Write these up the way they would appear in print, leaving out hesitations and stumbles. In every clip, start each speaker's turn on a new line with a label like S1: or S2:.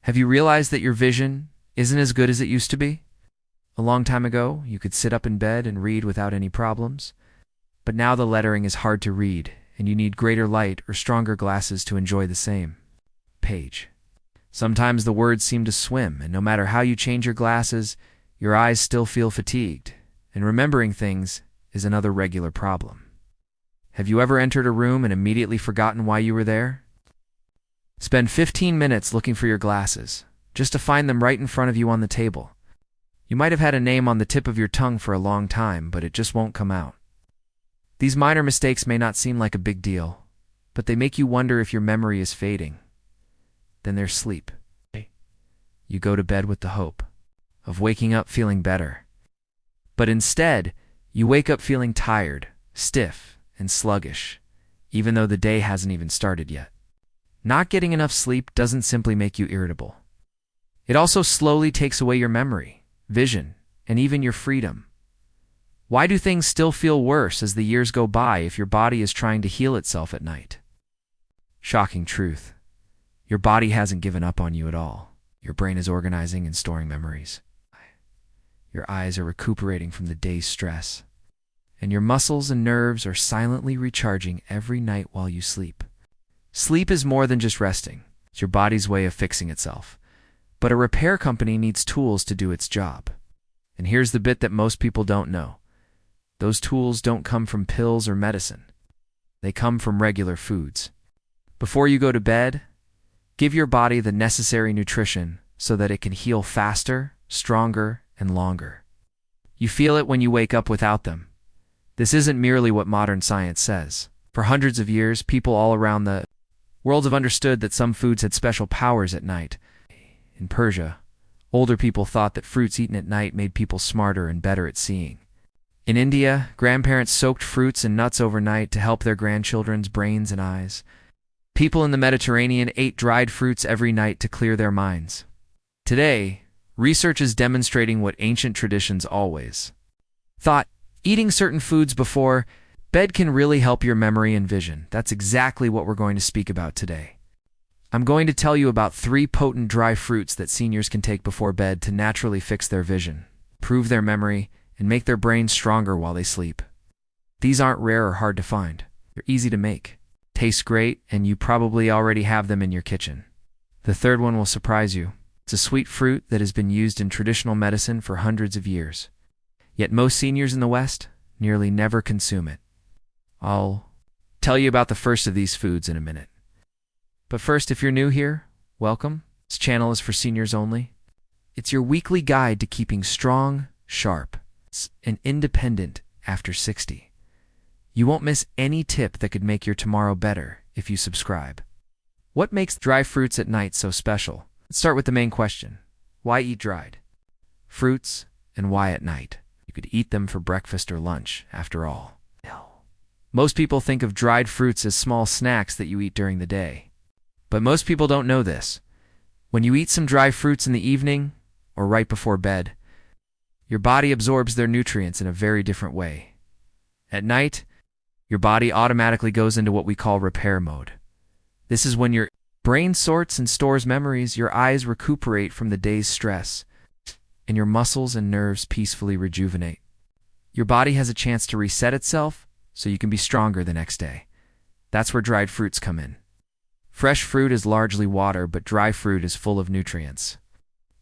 S1: Have you realized that your vision isn't as good as it used to be? A long time ago, you could sit up in bed and read without any problems. But now the lettering is hard to read, and you need greater light or stronger glasses to enjoy the same page. Sometimes the words seem to swim, and no matter how you change your glasses, your eyes still feel fatigued, and remembering things is another regular problem. Have you ever entered a room and immediately forgotten why you were there? Spend 15 minutes looking for your glasses, just to find them right in front of you on the table. You might have had a name on the tip of your tongue for a long time, but it just won't come out. These minor mistakes may not seem like a big deal, but they make you wonder if your memory is fading. Then there's sleep. You go to bed with the hope of waking up feeling better. But instead, you wake up feeling tired, stiff, and sluggish, even though the day hasn't even started yet. Not getting enough sleep doesn't simply make you irritable. It also slowly takes away your memory, vision, and even your freedom. Why do things still feel worse as the years go by if your body is trying to heal itself at night? Shocking truth. Your body hasn't given up on you at all. Your brain is organizing and storing memories. Your eyes are recuperating from the day's stress. And your muscles and nerves are silently recharging every night while you sleep. Sleep is more than just resting. It's your body's way of fixing itself. But a repair company needs tools to do its job. And here's the bit that most people don't know. Those tools don't come from pills or medicine. They come from regular foods. Before you go to bed, give your body the necessary nutrition so that it can heal faster, stronger, and longer. You feel it when you wake up without them. This isn't merely what modern science says. For hundreds of years, people all around the world have understood that some foods had special powers at night. In Persia, older people thought that fruits eaten at night made people smarter and better at seeing. In India, grandparents soaked fruits and nuts overnight to help their grandchildren's brains and eyes. People in the Mediterranean ate dried fruits every night to clear their minds. Today, research is demonstrating what ancient traditions always thought. Eating certain foods before bed can really help your memory and vision. That's exactly what we're going to speak about today. I'm going to tell you about 3 potent dry fruits that seniors can take before bed to naturally fix their vision, improve their memory, and make their brains stronger while they sleep. These aren't rare or hard to find. They're easy to make, taste great, and you probably already have them in your kitchen. The third one will surprise you. It's a sweet fruit that has been used in traditional medicine for hundreds of years. Yet most seniors in the West nearly never consume it. I'll tell you about the first of these foods in a minute. But first, if you're new here, welcome. This channel is for seniors only. It's your weekly guide to keeping strong, sharp, and independent after 60. You won't miss any tip that could make your tomorrow better if you subscribe. What makes dry fruits at night so special? Let's start with the main question. Why eat dried fruits, and why at night? You could eat them for breakfast or lunch, after all. Most people think of dried fruits as small snacks that you eat during the day. But most people don't know this. When you eat some dry fruits in the evening, or right before bed, your body absorbs their nutrients in a very different way. At night, your body automatically goes into what we call repair mode. This is when your brain sorts and stores memories, your eyes recuperate from the day's stress, and your muscles and nerves peacefully rejuvenate. Your body has a chance to reset itself so you can be stronger the next day. That's where dried fruits come in. Fresh fruit is largely water, but dry fruit is full of nutrients.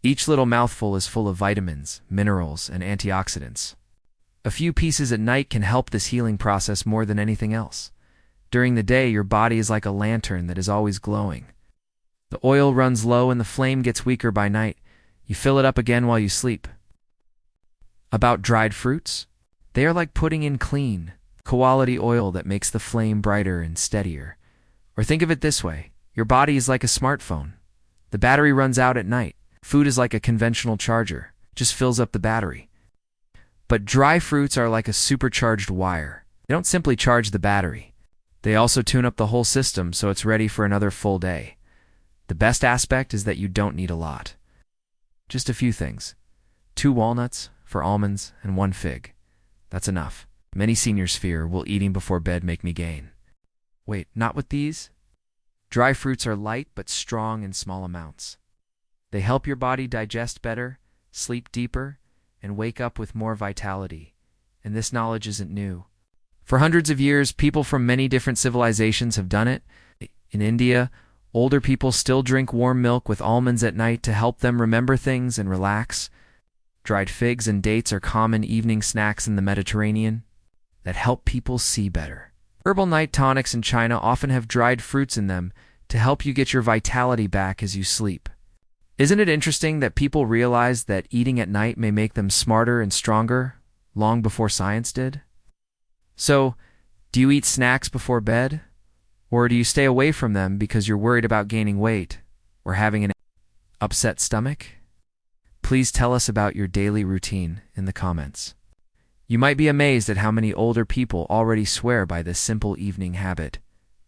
S1: Each little mouthful is full of vitamins, minerals, and antioxidants. A few pieces at night can help this healing process more than anything else. During the day, your body is like a lantern that is always glowing. The oil runs low and the flame gets weaker by night. You fill it up again while you sleep. About dried fruits? They are like putting in clean, quality oil that makes the flame brighter and steadier. Or think of it this way. Your body is like a smartphone. The battery runs out at night. Food is like a conventional charger. Just fills up the battery. But dry fruits are like a supercharged wire. They don't simply charge the battery. They also tune up the whole system so it's ready for another full day. The best aspect is that you don't need a lot. Just a few things. 2 walnuts for almonds and 1 fig. That's enough. Many seniors fear, will eating before bed make me gain? Wait, not with these? Dry fruits are light but strong in small amounts. They help your body digest better, sleep deeper, and wake up with more vitality. And this knowledge isn't new. For hundreds of years, people from many different civilizations have done it. In India, older people still drink warm milk with almonds at night to help them remember things and relax. Dried figs and dates are common evening snacks in the Mediterranean that help people see better. Herbal night tonics in China often have dried fruits in them to help you get your vitality back as you sleep. Isn't it interesting that people realized that eating at night may make them smarter and stronger long before science did? So, do you eat snacks before bed? Or do you stay away from them because you're worried about gaining weight or having an upset stomach? Please tell us about your daily routine in the comments. You might be amazed at how many older people already swear by this simple evening habit.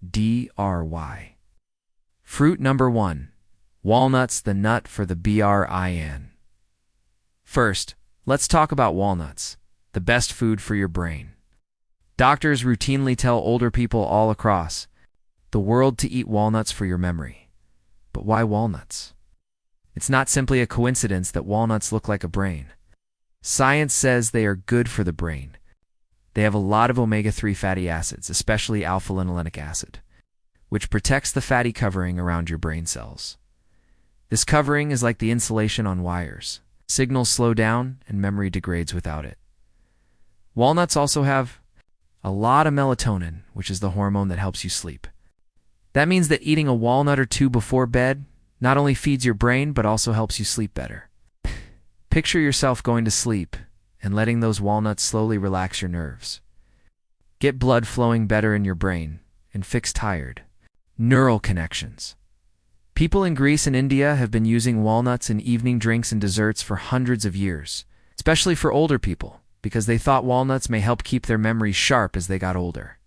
S1: DRY. Fruit number 1. Walnuts, the nut for the BRIN. First, let's talk about walnuts, the best food for your brain. Doctors routinely tell older people all across the world to eat walnuts for your memory. But why walnuts? It's not simply a coincidence that walnuts look like a brain. Science says they are good for the brain. They have a lot of omega-3 fatty acids, especially alpha-linolenic acid, which protects the fatty covering around your brain cells. This covering is like the insulation on wires. Signals slow down and memory degrades without it. Walnuts also have a lot of melatonin, which is the hormone that helps you sleep. That means that eating a walnut or two before bed not only feeds your brain, but also helps you sleep better. Picture yourself going to sleep and letting those walnuts slowly relax your nerves. Get blood flowing better in your brain and fix tired neural connections. People in Greece and India have been using walnuts in evening drinks and desserts for hundreds of years, especially for older people, because they thought walnuts may help keep their memories sharp as they got older.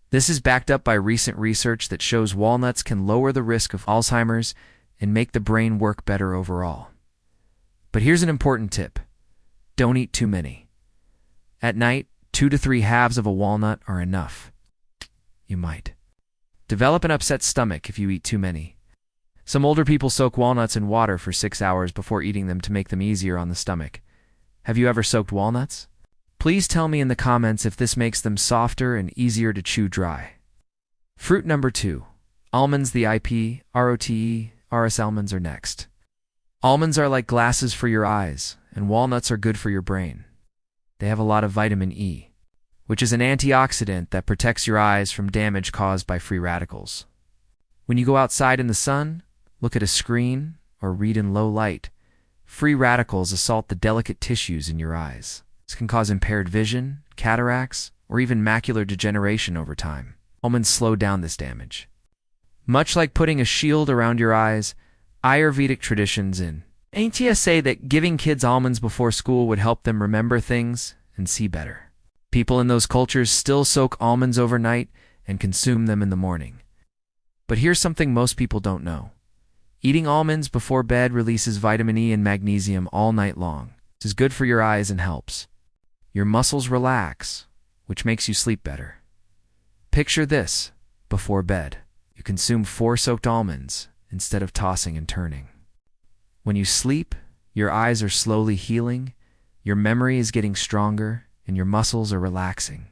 S1: This is backed up by recent research that shows walnuts can lower the risk of Alzheimer's and make the brain work better overall. But here's an important tip. Don't eat too many. At night, 2 to 3 halves of a walnut are enough. You might develop an upset stomach if you eat too many. Some older people soak walnuts in water for 6 hours before eating them to make them easier on the stomach. Have you ever soaked walnuts? Please tell me in the comments if this makes them softer and easier to chew dry. Fruit number 2. Almonds, the IPROTERS almonds are next. Almonds are like glasses for your eyes, and walnuts are good for your brain. They have a lot of vitamin E, which is an antioxidant that protects your eyes from damage caused by free radicals. When you go outside in the sun, look at a screen, or read in low light, free radicals assault the delicate tissues in your eyes. This can cause impaired vision, cataracts, or even macular degeneration over time. Almonds slow down this damage. Much like putting a shield around your eyes, Ayurvedic traditions in India say that giving kids almonds before school would help them remember things and see better. People in those cultures still soak almonds overnight and consume them in the morning. But here's something most people don't know. Eating almonds before bed releases vitamin E and magnesium all night long. This is good for your eyes and helps your muscles relax, which makes you sleep better. Picture this before bed. You consume 4 soaked almonds instead of tossing and turning. When you sleep, your eyes are slowly healing, your memory is getting stronger, and your muscles are relaxing.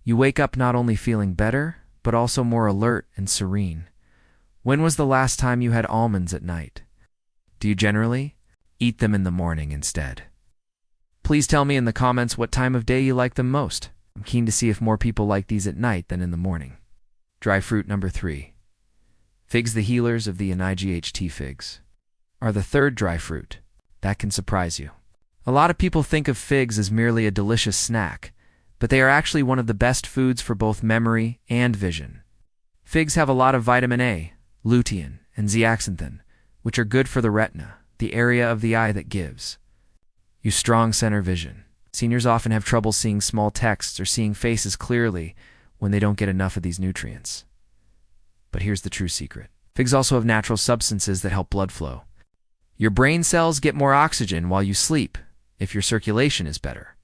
S1: You wake up not only feeling better, but also more alert and serene. When was the last time you had almonds at night? Do you generally eat them in the morning instead? Please tell me in the comments what time of day you like them most. I'm keen to see if more people like these at night than in the morning. Dry fruit number 3. Figs, the healers of the NIGHT figs, are the third dry fruit. That can surprise you. A lot of people think of figs as merely a delicious snack, but they are actually one of the best foods for both memory and vision. Figs have a lot of vitamin A, lutein, and zeaxanthin, which are good for the retina, the area of the eye that gives you strong center vision. Seniors often have trouble seeing small texts or seeing faces clearly when they don't get enough of these nutrients. But here's the true secret. Figs also have natural substances that help blood flow. Your brain cells get more oxygen while you sleep if your circulation is better.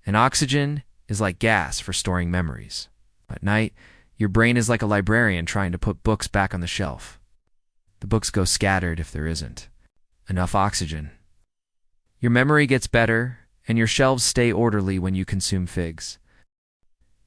S1: And oxygen is like gas for storing memories. At night, your brain is like a librarian trying to put books back on the shelf. The books go scattered if there isn't enough oxygen. Your memory gets better, and your shelves stay orderly when you consume figs.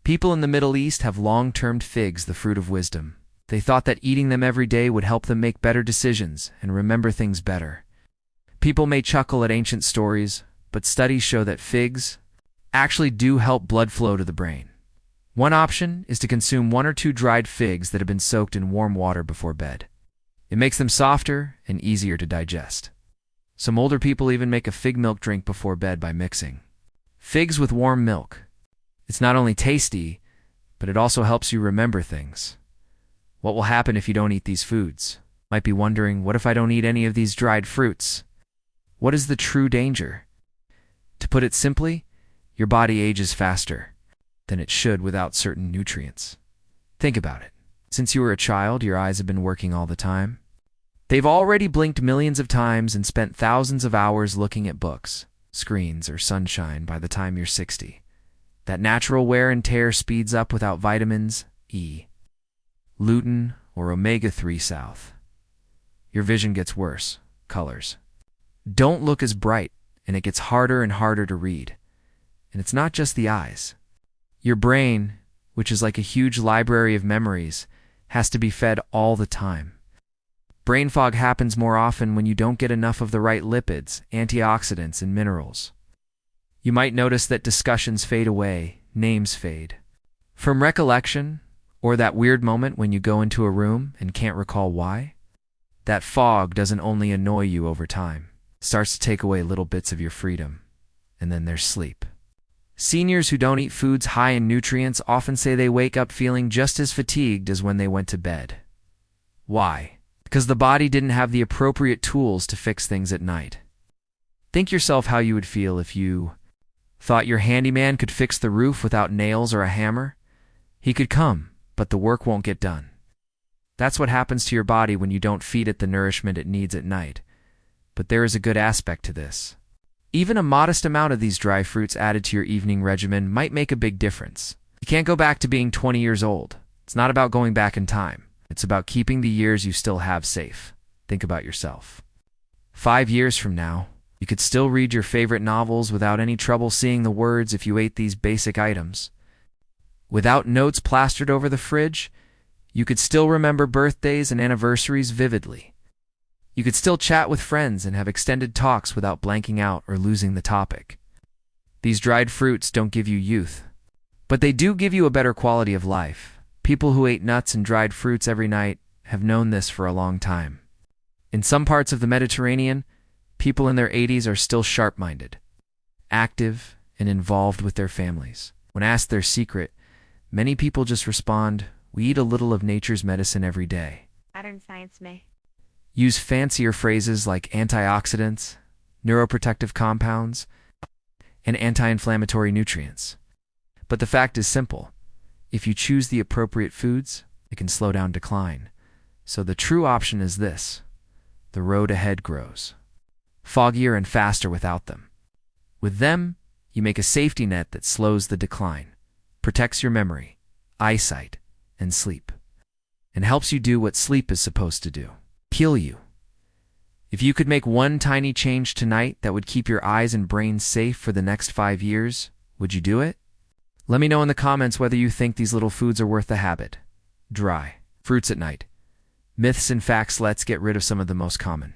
S1: People in the Middle East have long termed figs the fruit of wisdom. They thought that eating them every day would help them make better decisions and remember things better. People may chuckle at ancient stories, but studies show that figs actually do help blood flow to the brain. One option is to consume 1 or 2 dried figs that have been soaked in warm water before bed. It makes them softer and easier to digest. Some older people even make a fig milk drink before bed by mixing figs with warm milk. It's not only tasty, but it also helps you remember things. What will happen if you don't eat these foods? Might be wondering, what if I don't eat any of these dried fruits? What is the true danger? To put it simply, your body ages faster than it should without certain nutrients. Think about it. Since you were a child, your eyes have been working all the time. They've already blinked millions of times and spent thousands of hours looking at books, screens, or sunshine by the time you're 60. That natural wear and tear speeds up without vitamins E, lutein, or omega-3 south. Your vision gets worse. Colors don't look as bright, and it gets harder and harder to read. And it's not just the eyes. Your brain, which is like a huge library of memories, has to be fed all the time. Brain fog happens more often when you don't get enough of the right lipids, antioxidants, and minerals. You might notice that discussions fade away, names fade from recollection, or that weird moment when you go into a room and can't recall why. That fog doesn't only annoy you over time, it starts to take away little bits of your freedom. And then there's sleep. Seniors who don't eat foods high in nutrients often say they wake up feeling just as fatigued as when they went to bed. Why? Because the body didn't have the appropriate tools to fix things at night. Think yourself how you would feel if you thought your handyman could fix the roof without nails or a hammer. He could come, but the work won't get done. That's what happens to your body when you don't feed it the nourishment it needs at night. But there is a good aspect to this. Even a modest amount of these dry fruits added to your evening regimen might make a big difference. You can't go back to being 20 years old. It's not about going back in time. It's about keeping the years you still have safe. Think about yourself. 5 years from now, you could still read your favorite novels without any trouble seeing the words if you ate these basic items. Without notes plastered over the fridge, you could still remember birthdays and anniversaries vividly. You could still chat with friends and have extended talks without blanking out or losing the topic. These dried fruits don't give you youth, but they do give you a better quality of life. People who ate nuts and dried fruits every night have known this for a long time. In some parts of the Mediterranean, people in their 80s are still sharp-minded, active, and involved with their families. When asked their secret, many people just respond, "We eat a little of nature's medicine every day."
S2: Modern science may
S1: Use fancier phrases like antioxidants, neuroprotective compounds, and anti-inflammatory nutrients. But the fact is simple. If you choose the appropriate foods, it can slow down decline. So the true option is this. The road ahead grows foggier and faster without them. With them, you make a safety net that slows the decline, protects your memory, eyesight, and sleep, and helps you do what sleep is supposed to do. Heal you. If you could make one tiny change tonight that would keep your eyes and brain safe for the next 5 years, would you do it? Let me know in the comments whether you think these little foods are worth the habit. Dry fruits at night. Myths and facts. Let's get rid of some of the most common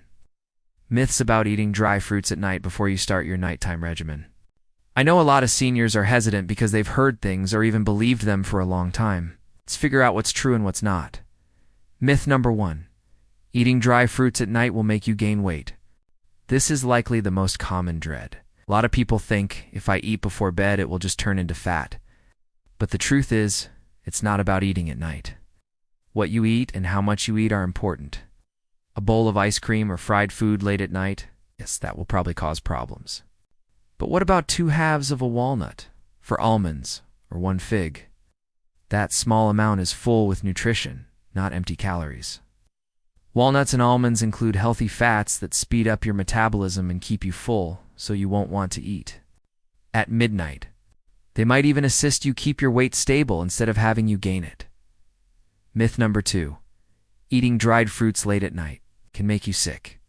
S1: myths about eating dry fruits at night before you start your nighttime regimen. I know a lot of seniors are hesitant because they've heard things or even believed them for a long time. Let's figure out what's true and what's not. Myth number 1. Eating dry fruits at night will make you gain weight. This is likely the most common dread. A lot of people think if I eat before bed, it will just turn into fat. But the truth is, it's not about eating at night. What you eat and how much you eat are important. A bowl of ice cream or fried food late at night, yes, that will probably cause problems. But what about 2 halves of a walnut for almonds or 1 fig? That small amount is full with nutrition, not empty calories. Walnuts and almonds include healthy fats that speed up your metabolism and keep you full, so you won't want to eat at midnight. They might even assist you keep your weight stable instead of having you gain it. Myth number 2. Eating dried fruits late at night can make you sick.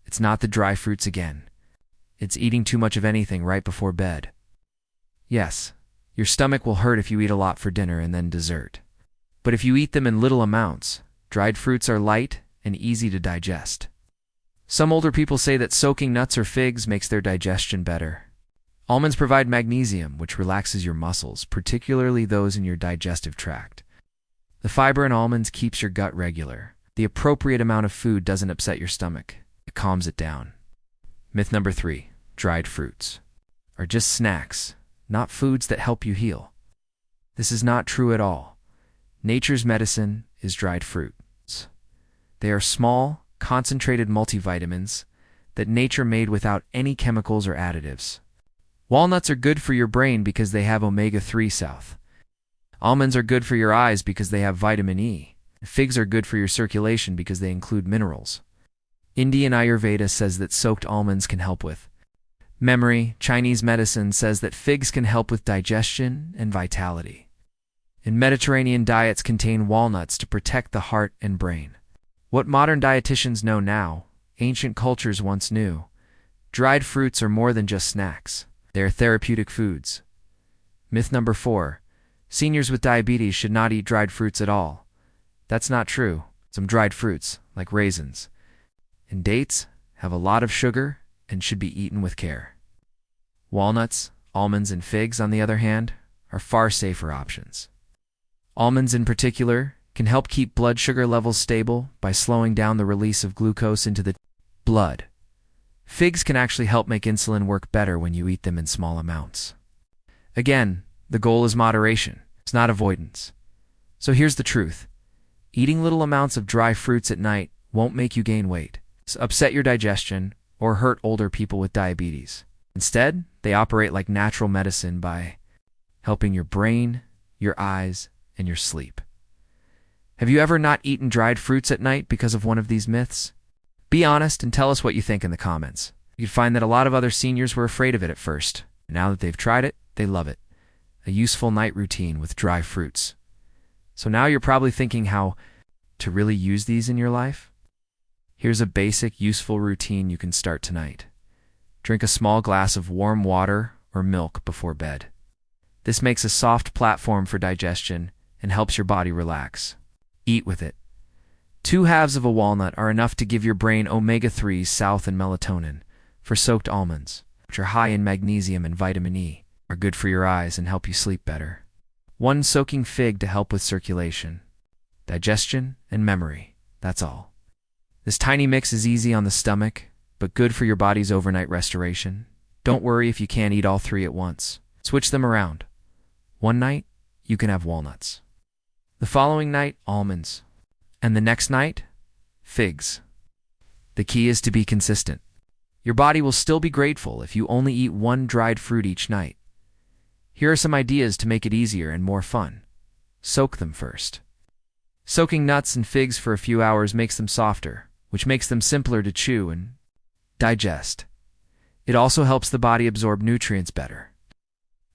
S1: It's not the dry fruits again. It's eating too much of anything right before bed. Yes, your stomach will hurt if you eat a lot for dinner and then dessert. But if you eat them in little amounts, dried fruits are light and easy to digest. Some older people say that soaking nuts or figs makes their digestion better. Almonds provide magnesium, which relaxes your muscles, particularly those in your digestive tract. The fiber in almonds keeps your gut regular. The appropriate amount of food doesn't upset your stomach. It calms it down. Myth number 3, dried fruits are just snacks, not foods that help you heal. This is not true at all. Nature's medicine is dried fruits. They are small, concentrated multivitamins that nature made without any chemicals or additives. Walnuts are good for your brain because they have omega-3 south. Almonds are good for your eyes because they have vitamin E. Figs are good for your circulation because they include minerals. Indian Ayurveda says that soaked almonds can help with memory. Chinese medicine says that figs can help with digestion and vitality. And Mediterranean diets contain walnuts to protect the heart and brain. What modern dietitians know now, ancient cultures once knew. Dried fruits are more than just snacks. They are therapeutic foods. Myth number 4, seniors with diabetes should not eat dried fruits at all. That's not true. Some dried fruits, like raisins and dates, have a lot of sugar and should be eaten with care. Walnuts, almonds, and figs, on the other hand, are far safer options. Almonds in particular can help keep blood sugar levels stable by slowing down the release of glucose into the blood. Figs can actually help make insulin work better when you eat them in small amounts. Again, the goal is moderation. It's not avoidance. So here's the truth. Eating little amounts of dry fruits at night won't make you gain weight, upset your digestion, or hurt older people with diabetes. Instead, they operate like natural medicine by helping your brain, your eyes, and your sleep. Have you ever not eaten dried fruits at night because of one of these myths? Be honest and tell us what you think in the comments. You'd find that a lot of other seniors were afraid of it at first. Now that they've tried it, they love it. A useful night routine with dry fruits. So now you're probably thinking how to really use these in your life? Here's a basic, useful routine you can start tonight. Drink a small glass of warm water or milk before bed. This makes a soft platform for digestion and helps your body relax. Eat with it. 2 halves of a walnut are enough to give your brain omega-3s south and melatonin. For soaked almonds, which are high in magnesium and vitamin E, are good for your eyes and help you sleep better. 1 soaking fig to help with circulation, digestion, and memory. That's all. This tiny mix is easy on the stomach, but good for your body's overnight restoration. Don't worry if you can't eat all 3 at once. Switch them around. One night, you can have walnuts. The following night, almonds. And the next night, figs. The key is to be consistent. Your body will still be grateful if you only eat 1 dried fruit each night. Here are some ideas to make it easier and more fun. Soak them first. Soaking nuts and figs for a few hours makes them softer, which makes them simpler to chew and digest. It also helps the body absorb nutrients better.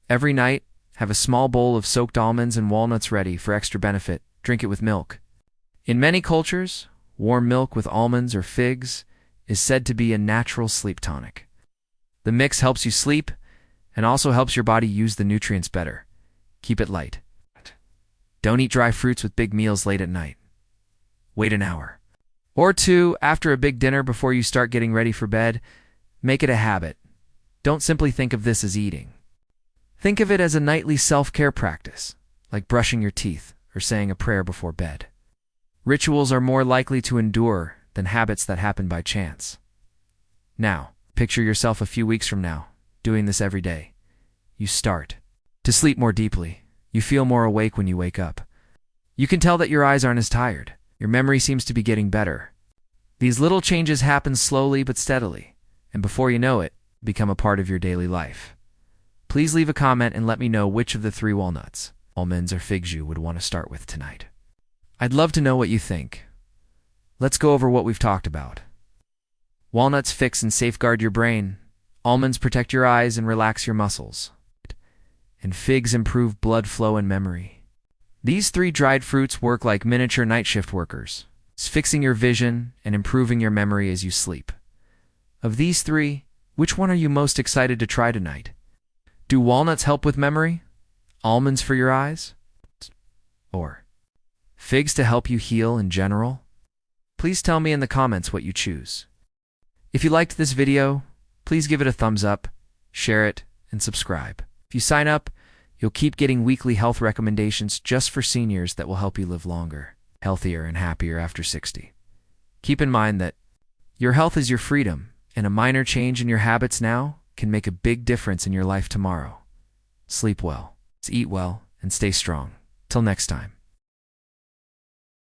S1: Every night, have a small bowl of soaked almonds and walnuts ready for extra benefit. Drink it with milk. In many cultures, warm milk with almonds or figs is said to be a natural sleep tonic. The mix helps you sleep and also helps your body use the nutrients better. Keep it light. Don't eat dry fruits with big meals late at night. Wait an hour or 2 after a big dinner before you start getting ready for bed. Make it a habit. Don't simply think of this as eating. Think of it as a nightly self-care practice, like brushing your teeth or saying a prayer before bed. Rituals are more likely to endure than habits that happen by chance. Now, picture yourself a few weeks from now, doing this every day. You start to sleep more deeply. You feel more awake when you wake up. You can tell that your eyes aren't as tired. Your memory seems to be getting better. These little changes happen slowly but steadily, and before you know it, become a part of your daily life. Please leave a comment and let me know which of the 3 walnuts, almonds, or figs you would want to start with tonight. I'd love to know what you think. Let's go over what we've talked about. Walnuts fix and safeguard your brain. Almonds protect your eyes and relax your muscles. And figs improve blood flow and memory. These 3 dried fruits work like miniature night shift workers, fixing your vision and improving your memory as you sleep. Of these three, which one are you most excited to try tonight? Do walnuts help with memory? Almonds for your eyes? Or figs to help you heal in general? Please tell me in the comments what you choose. If you liked this video, please give it a thumbs up, share it, and subscribe. If you sign up, you'll keep getting weekly health recommendations just for seniors that will help you live longer, healthier, and happier after 60. Keep in mind that your health is your freedom, and a minor change in your habits now can make a big difference in your life tomorrow. Sleep well, eat well, and stay strong. Till next time.